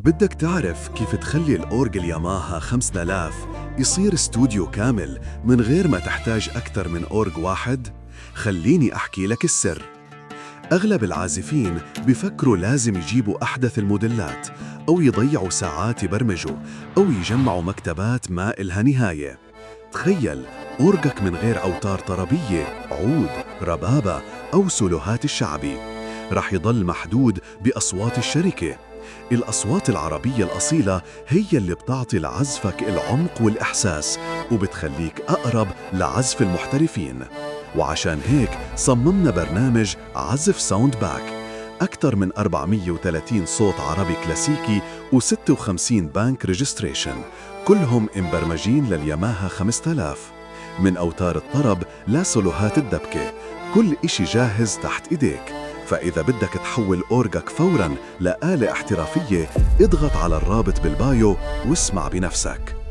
بدك تعرف كيف تخلي الأورج الياماها 5000 يصير استوديو كامل من غير ما تحتاج أكثر من أورج واحد؟ خليني أحكي لك السر. أغلب العازفين بفكروا لازم يجيبوا أحدث الموديلات أو يضيعوا ساعات يبرمجوا أو يجمعوا مكتبات ما إلها نهاية. تخيل أورجك من غير أوتار طربية، عود، ربابة أو سولوهات الشعبي، رح يضل محدود بأصوات الشركة. الأصوات العربية الأصيلة هي اللي بتعطي لعزفك العمق والإحساس وبتخليك أقرب لعزف المحترفين. وعشان هيك صممنا برنامج عزف ساوند باك، أكثر من 430 صوت عربي كلاسيكي و56 بانك ريجستريشن، كلهم مبرمجين للياماها 5000. من أوتار الطرب لسولوهات الدبكة، كل إشي جاهز تحت إيديك. فإذا بدك تحول أورجك فوراً لآلة احترافية، اضغط على الرابط بالبايو واسمع بنفسك.